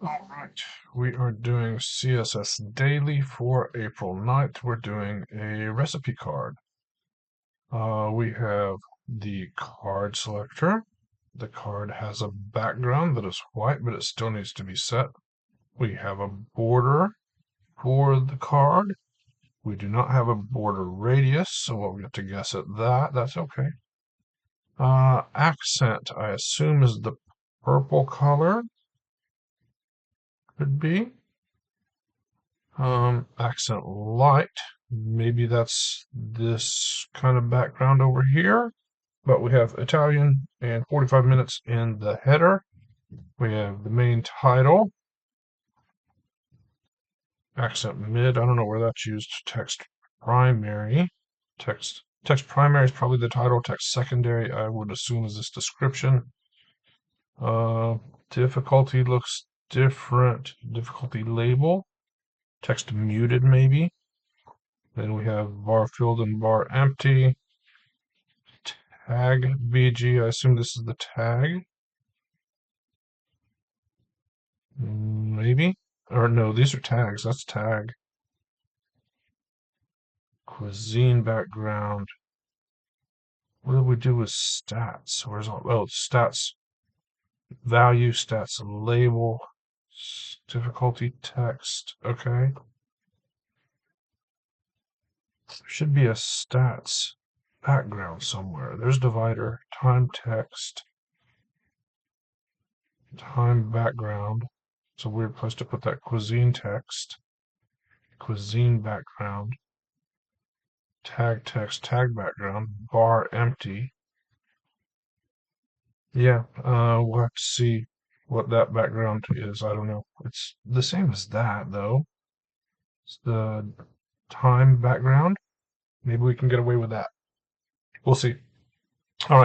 All right, we are doing CSS Daily for April 9th. We're doing a recipe card. We have the card selector. The card has a background that is white, but it still needs to be set. We have a border for the card. We do not have a border radius, so we'll get to guess at that. That's okay. Accent, I assume, is the purple color. Could be. Accent light. Maybe that's this kind of background over here. But we have Italian and 45 minutes in the header. We have the main title. Accent mid. I don't know where that's used. Text primary. Text primary is probably the title. Text secondary, I would assume, is this description. Difficulty looks different. Difficulty label. Text muted, maybe. Then we have var filled and var empty. Tag BG, I assume this is the tag. Maybe? Or no, these are tags. That's tag. Cuisine background. What do we do with stats? Where's all? Oh, stats value, stats label, difficulty text. Okay. There should be a stats background somewhere. There's divider, time text, time background. It's a weird place to put that cuisine text. Cuisine background. Tag text, tag background, bar empty. Yeah, we'll have to see what that background is. I don't know. It's the same as that, though. It's the time background. Maybe we can get away with that. We'll see. All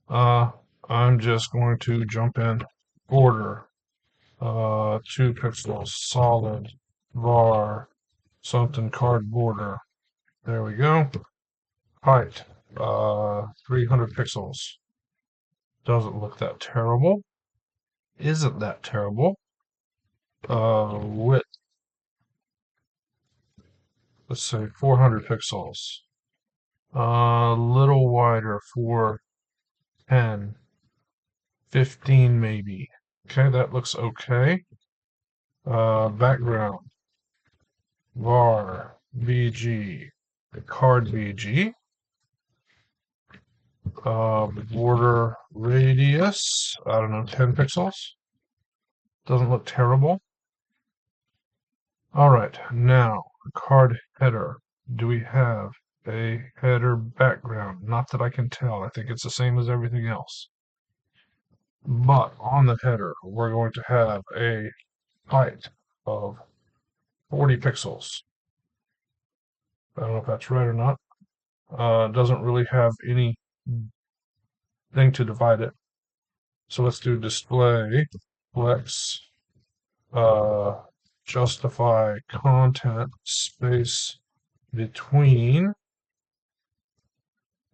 right. I'm just going to jump in border. 2 pixels, solid, var, something card border. There we go. Height, 300 pixels. Doesn't look that terrible. Isn't that terrible. Width, let's say 400 pixels. A little wider, 410, 15 maybe. Okay, that looks okay. Background, var, VG, card VG. Border radius, I don't know, 10 pixels. Doesn't look terrible. All right, now card header. Do we have a header background? Not that I can tell. I think it's the same as everything else. But on the header, we're going to have a height of 40 pixels. I don't know if that's right or not. Doesn't really have any thing to divide it. So let's do display, flex, justify content, space between.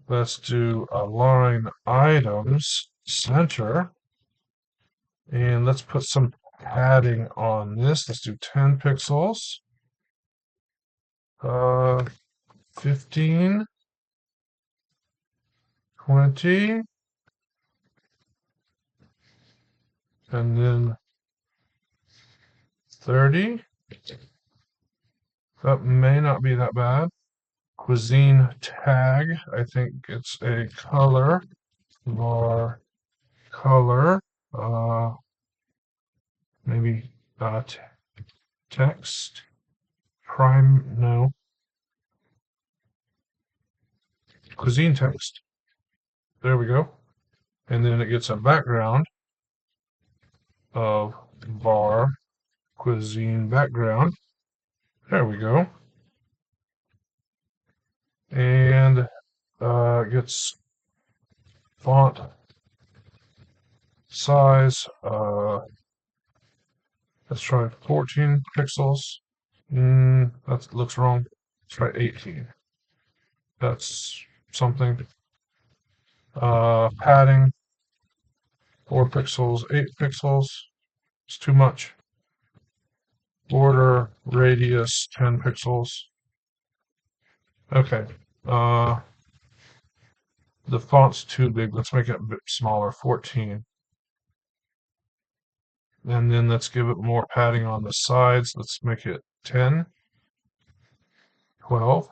Let's do align items, center, and let's put some padding on this. Let's do 10 pixels, 15, 20, and then 30. That may not be that bad. Cuisine tag, I think it's a color, var color, maybe text, no, cuisine text. There we go. And then it gets a background of var cuisine background. There we go. And gets font size. Let's try 14 pixels. That looks wrong. Let's try 18. That's something. Padding, 4 pixels, 8 pixels. It's too much. border radius 10 pixels. Okay. The font's too big. Let's make it a bit smaller, 14. And then let's give it more padding on the sides. Let's make it 10, 12,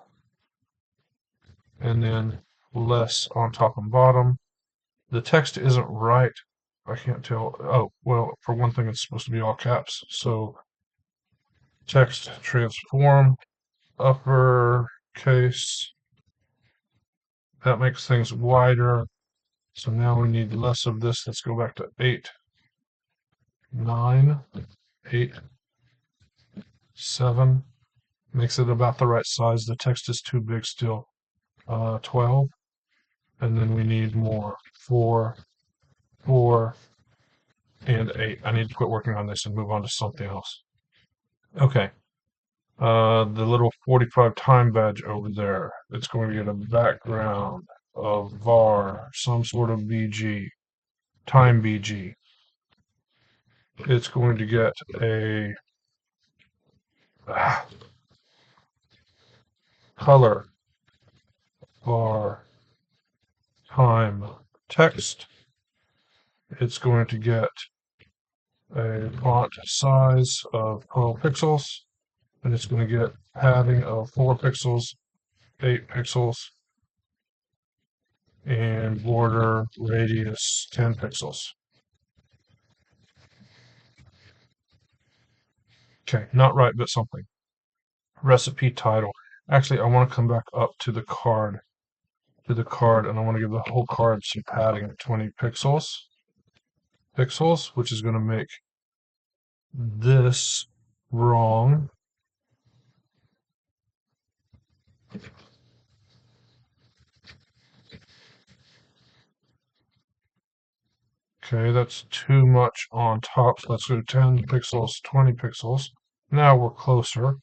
and then less on top and bottom. The text isn't right. I can't tell. Oh, well, for one thing, it's supposed to be all caps. So text transform, uppercase. That makes things wider. So now we need less of this. Let's go back to 8, 9, 8, 7. Makes it about the right size. The text is too big still. 12. And then we need more. 4, 4, and 8. I need to quit working on this and move on to something else. Okay. The little 45 time badge over there. It's going to get a background of var, some sort of BG, time BG. It's going to get a color var time text. It's going to get a font size of 12 pixels, and it's going to get padding of 4 pixels, 8 pixels, and border radius 10 pixels. Okay, not right, but something. Recipe title. Actually, I want to come back up to the card, and I want to give the whole card some padding at 20 pixels, which is going to make this wrong. Okay, that's too much on top. So let's go 10 pixels, 20 pixels. Now we're closer.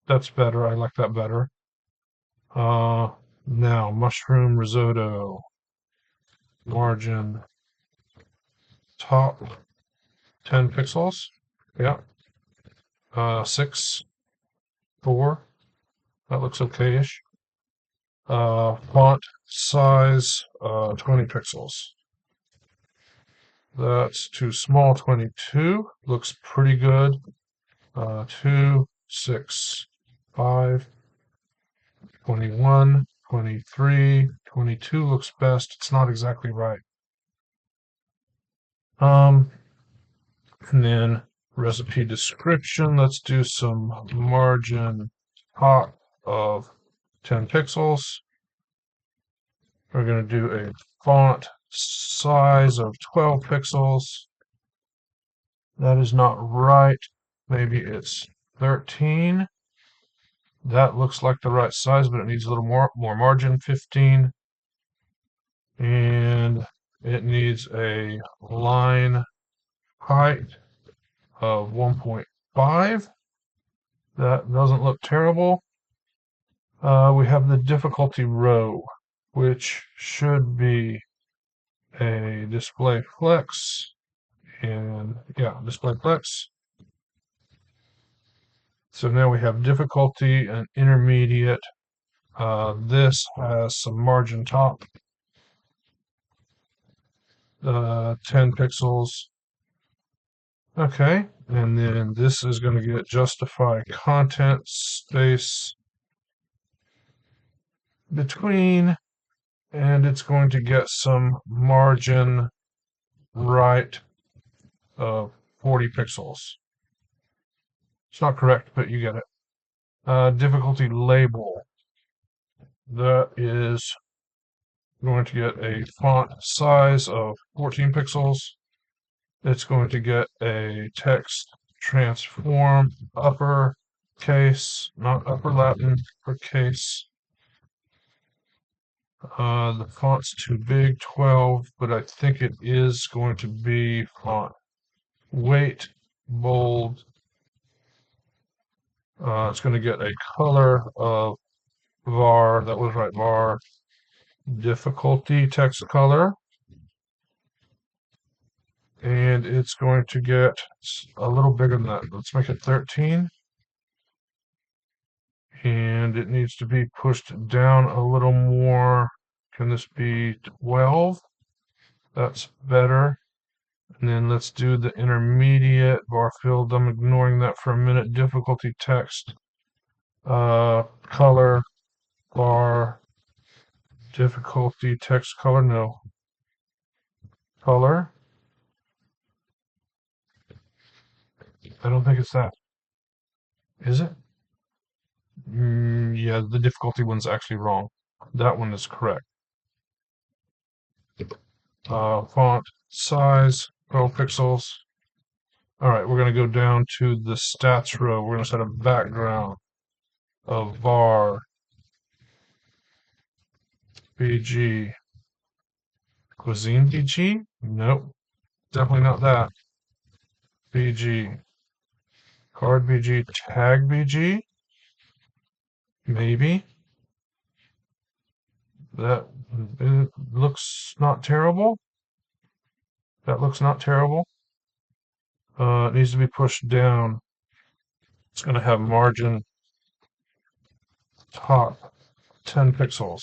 That's better. I like that better. Now mushroom risotto. Margin top 10 pixels. Yeah. 6, 4. That looks okay-ish. Font size 20 pixels. That's too small. 22 looks pretty good. 2, 6, 5, 21, 23, 22 looks best. It's not exactly right. And then recipe description. Let's do some margin top of 10 pixels. We're going to do a font size of 12 pixels. That is not right. Maybe it's 13. That looks like the right size, but it needs a little more margin. 15. And it needs a line height of 1.5. That doesn't look terrible. We have the difficulty row, which should be a display flex. And yeah, display flex. So now we have difficulty and intermediate. This has some margin top, 10 pixels. Okay, and then this is going to get justify content space between, and it's going to get some margin right of 40 pixels. It's not correct, but you get it. Difficulty label. That is going to get a font size of 14 pixels. It's going to get a text transform upper case, not upper Latin, upper case. The font's too big, 12, but I think it is going to be font weight, bold. It's going to get a color of var, that was right, var, difficulty, text color. and it's going to get a little bigger than that. Let's make it 13. And it needs to be pushed down a little more. Can this be 12? That's better. And then let's do the intermediate bar filled. I'm ignoring that for a minute. Difficulty text. Color bar. Difficulty text color. No. Color. I don't think it's that. Is it? Yeah, the difficulty one's actually wrong. That one is correct. Font size, 12 pixels. All right, we're going to go down to the stats row. We're going to set a background of var bg. Cuisine bg? Nope, definitely not that. bg. Card bg, tag bg? Maybe. That looks not terrible. That looks not terrible. It needs to be pushed down. It's going to have margin top 10 pixels.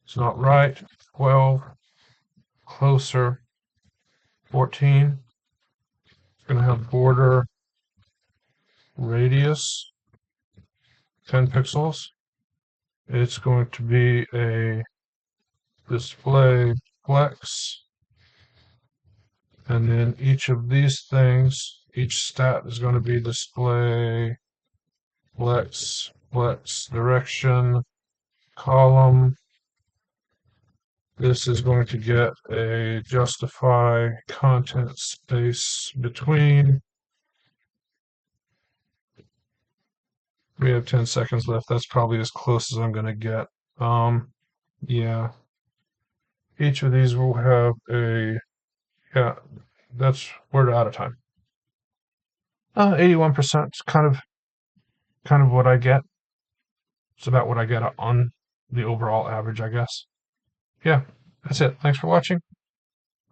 It's not right. 12. Closer. 14. It's going to have border radius 10 pixels. It's going to be a display flex. And then each of these things, each stat is going to be display flex, flex direction, column. This is going to get a justify content space between. We have 10 seconds left. That's probably as close as I'm going to get. Yeah. Each of these will have a, yeah, we're out of time. 81% is kind of what I get. It's about what I get on the overall average, I guess. Yeah, that's it. Thanks for watching.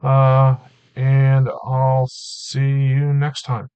And I'll see you next time.